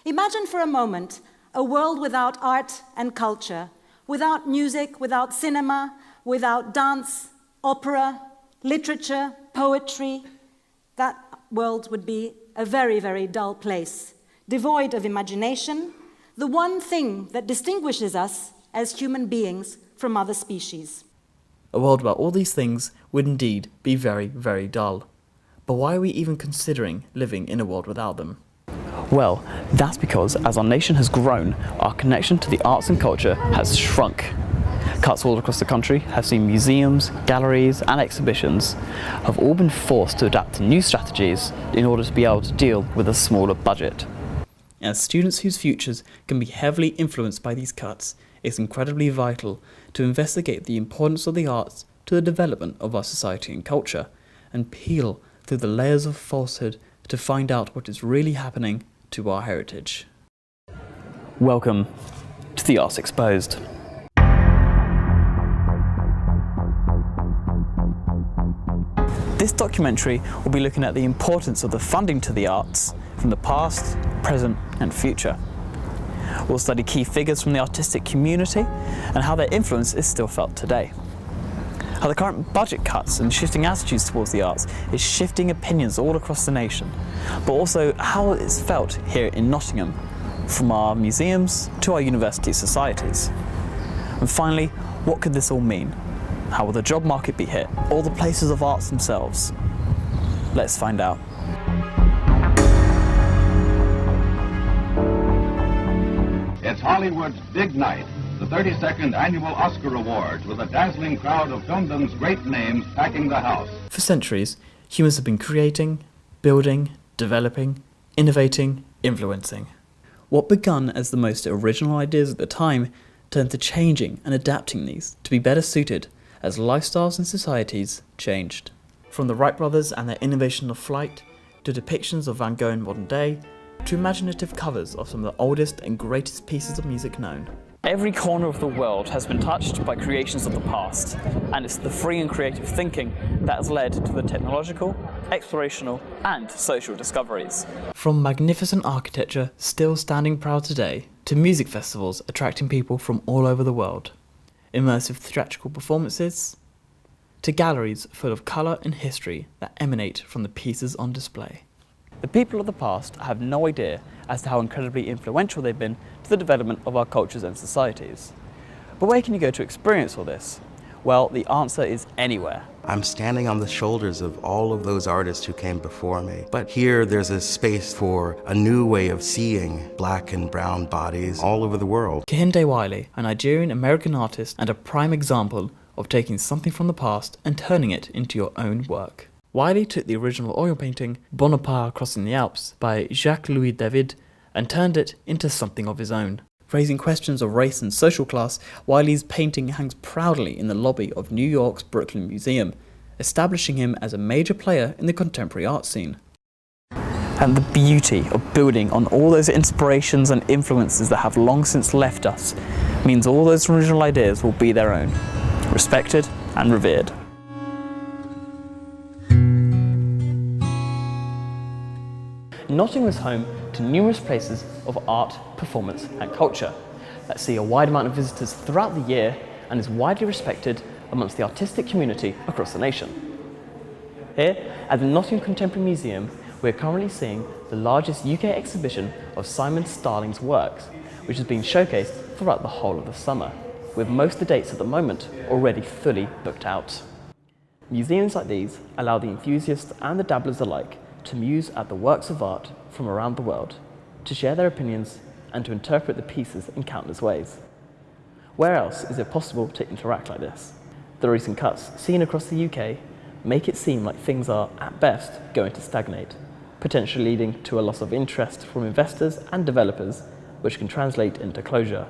Imagine for a moment a world without art and culture, without music, without cinema, without dance, opera, literature, poetry. That world would be a very, very dull place, devoid of imagination, the one thing that distinguishes us as human beings from other species. A world where all these things would indeed be very, very dull. But why are we even considering living in a world without them? Well, that's because as our nation has grown, our connection to the arts and culture has shrunk. Cuts all across the country have seen museums, galleries and exhibitions have all been forced to adapt to new strategies in order to be able to deal with a smaller budget. As students whose futures can be heavily influenced by these cuts, it's incredibly vital to investigate the importance of the arts to the development of our society and culture, and peel through the layers of falsehood to find out what is really happening to our heritage. Welcome to the Arts Exposed. This documentary will be looking at the importance of the funding to the arts from the past, present and future. We'll study key figures from the artistic community and how their influence is still felt today. How the current budget cuts and shifting attitudes towards the arts is shifting opinions all across the nation, but also how it's felt here in Nottingham, from our museums to our university societies. And finally, what could this all mean? How will the job market be hit, or the places of arts themselves? Let's find out. It's Hollywood's big night, the 32nd Annual Oscar Awards, with a dazzling crowd of filmdom's great names packing the house. For centuries, humans have been creating, building, developing, innovating, influencing. What begun as the most original ideas at the time turned to changing and adapting these to be better suited as lifestyles and societies changed. From the Wright brothers and their innovation of flight, to depictions of Van Gogh in modern day, to imaginative covers of some of the oldest and greatest pieces of music known. Every corner of the world has been touched by creations of the past, and it's the free and creative thinking that has led to the technological, explorational, and social discoveries. From magnificent architecture still standing proud today, to music festivals attracting people from all over the world, immersive theatrical performances, to galleries full of colour and history that emanate from the pieces on display. The people of the past have no idea as to how incredibly influential they've been to the development of our cultures and societies. But where can you go to experience all this? Well, the answer is anywhere. I'm standing on the shoulders of all of those artists who came before me. But here there's a space for a new way of seeing black and brown bodies all over the world. Kehinde Wiley, a Nigerian-American artist and a prime example of taking something from the past and turning it into your own work. Wiley took the original oil painting Bonaparte Crossing the Alps by Jacques-Louis David and turned it into something of his own. Raising questions of race and social class, Wiley's painting hangs proudly in the lobby of New York's Brooklyn Museum, establishing him as a major player in the contemporary art scene. And the beauty of building on all those inspirations and influences that have long since left us means all those original ideas will be their own, respected and revered. Nottingham is home to numerous places of art, performance and culture that see a wide amount of visitors throughout the year and is widely respected amongst the artistic community across the nation. Here at the Nottingham Contemporary Museum, we are currently seeing the largest UK exhibition of Simon Starling's works, which is being showcased throughout the whole of the summer, with most of the dates at the moment already fully booked out. Museums like these allow the enthusiasts and the dabblers alike to muse at the works of art from around the world, to share their opinions and to interpret the pieces in countless ways. Where else is it possible to interact like this? The recent cuts seen across the UK make it seem like things are, at best, going to stagnate, potentially leading to a loss of interest from investors and developers, which can translate into closure.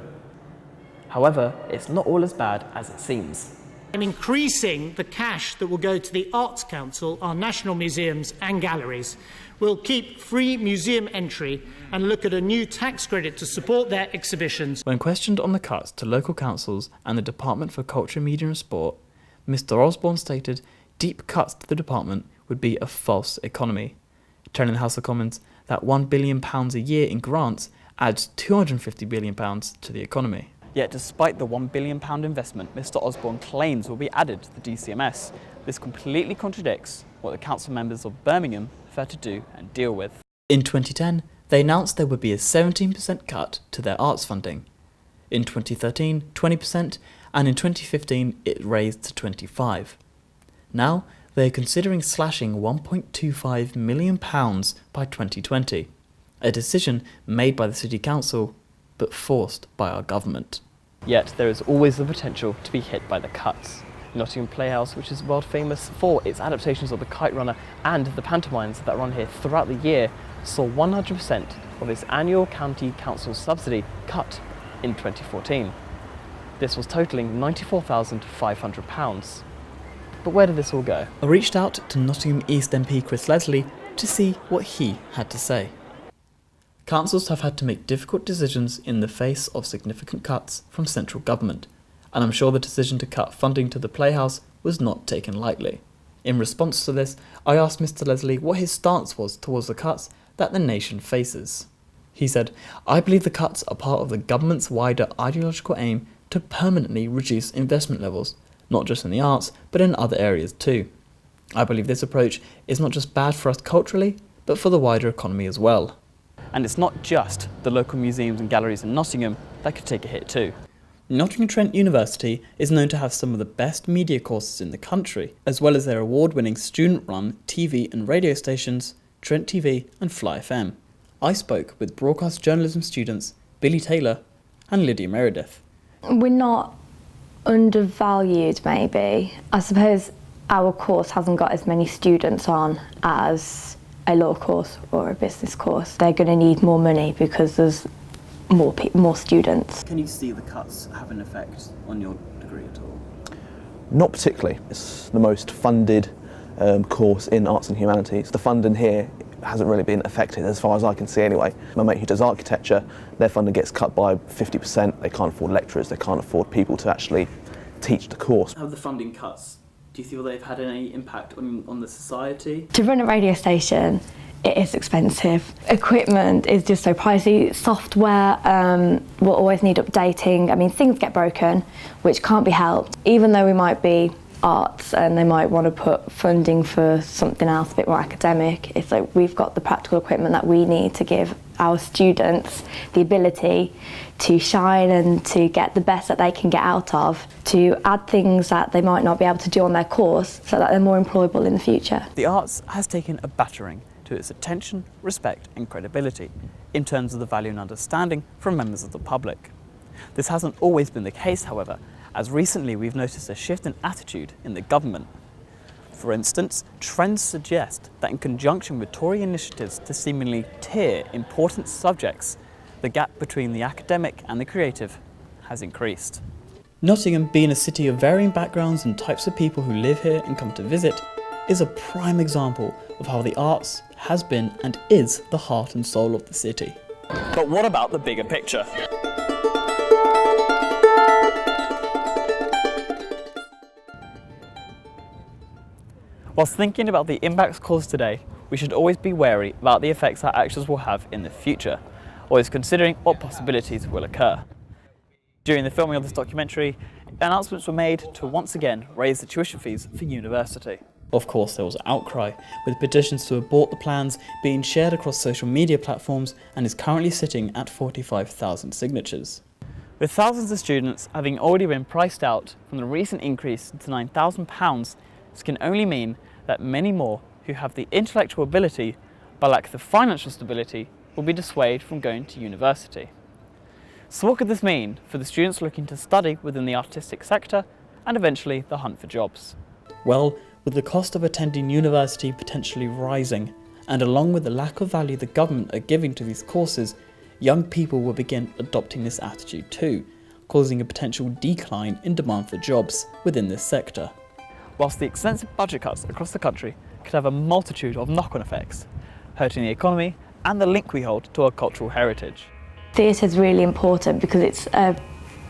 However, it's not all as bad as it seems. And increasing the cash that will go to the Arts Council, our national museums and galleries. We'll keep free museum entry and look at a new tax credit to support their exhibitions. When questioned on the cuts to local councils and the Department for Culture, Media and Sport, Mr Osborne stated deep cuts to the department would be a false economy, telling the House of Commons that £1 billion a year in grants adds £250 billion to the economy. Yet despite the £1 billion investment Mr Osborne claims will be added to the DCMS, this completely contradicts what the council members of Birmingham have had to do and deal with. In 2010, they announced there would be a 17% cut to their arts funding. In 2013, 20%, and in 2015 it raised to 25%. Now, they are considering slashing £1.25 million by 2020, a decision made by the City Council, but forced by our government. Yet there is always the potential to be hit by the cuts. Nottingham Playhouse, which is world famous for its adaptations of The Kite Runner and the pantomimes that run here throughout the year, saw 100% of its annual county council subsidy cut in 2014. This was totalling £94,500. But where did this all go? I reached out to Nottingham East MP Chris Leslie to see what he had to say. Councils have had to make difficult decisions in the face of significant cuts from central government, and I'm sure the decision to cut funding to the Playhouse was not taken lightly. In response to this, I asked Mr Leslie what his stance was towards the cuts that the nation faces. He said, "I believe the cuts are part of the government's wider ideological aim to permanently reduce investment levels, not just in the arts, but in other areas too. I believe this approach is not just bad for us culturally, but for the wider economy as well." And it's not just the local museums and galleries in Nottingham that could take a hit too. Nottingham Trent University is known to have some of the best media courses in the country, as well as their award-winning student-run TV and radio stations, Trent TV and Fly FM. I spoke with broadcast journalism students Billy Taylor and Lydia Meredith. We're not undervalued, maybe. I suppose our course hasn't got as many students on as a law course or a business course. They're going to need more money because there's more students. Can you see the cuts have an effect on your degree at all? Not particularly. It's the most funded course in arts and humanities. The funding here hasn't really been affected as far as I can see anyway. My mate who does architecture, their funding gets cut by 50%. They can't afford lecturers, they can't afford people to actually teach the course. Have the funding cuts, do you feel they've had any impact on the society? To run a radio station, it is expensive. Equipment is just so pricey. Software will always need updating. I mean, things get broken, which can't be helped. Even though we might be arts and they might want to put funding for something else a bit more academic, it's like we've got the practical equipment that we need to give our students the ability to shine and to get the best that they can get out of, to add things that they might not be able to do on their course so that they're more employable in the future. The arts has taken a battering to its attention, respect and credibility in terms of the value and understanding from members of the public. This hasn't always been the case, however, as recently we've noticed a shift in attitude in the government. For instance, trends suggest that in conjunction with Tory initiatives to seemingly tier important subjects, the gap between the academic and the creative has increased. Nottingham, being a city of varying backgrounds and types of people who live here and come to visit, is a prime example of how the arts has been and is the heart and soul of the city. But what about the bigger picture? Whilst thinking about the impacts caused today, we should always be wary about the effects our actions will have in the future, always considering what possibilities will occur. During the filming of this documentary, announcements were made to once again raise the tuition fees for university. Of course, there was outcry, with petitions to abort the plans being shared across social media platforms and is currently sitting at 45,000 signatures. With thousands of students having already been priced out from the recent increase to £9,000, this can only mean that many more who have the intellectual ability but lack the financial stability will be dissuaded from going to university. So what could this mean for the students looking to study within the artistic sector and eventually the hunt for jobs? Well, with the cost of attending university potentially rising, and along with the lack of value the government are giving to these courses, young people will begin adopting this attitude too, causing a potential decline in demand for jobs within this sector. Whilst the extensive budget cuts across the country could have a multitude of knock-on effects, hurting the economy and the link we hold to our cultural heritage. Theatre is really important because it's a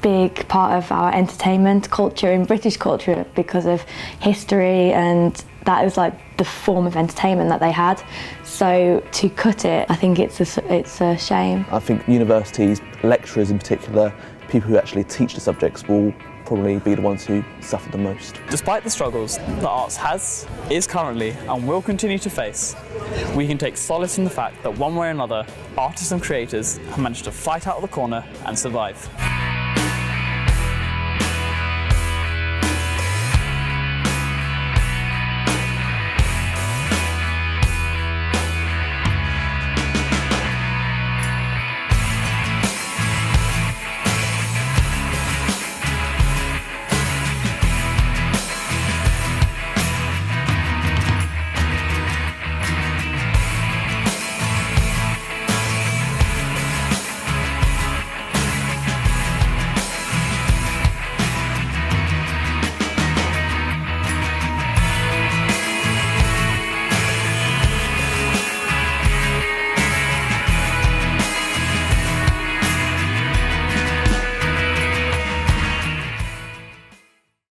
big part of our entertainment culture in British culture because of history, and that was like the form of entertainment that they had. So to cut it, I think it's a shame. I think universities, lecturers in particular, people who actually teach the subjects will probably be the ones who suffer the most. Despite the struggles the arts has, is currently, and will continue to face, we can take solace in the fact that one way or another, artists and creators have managed to fight out of the corner and survive.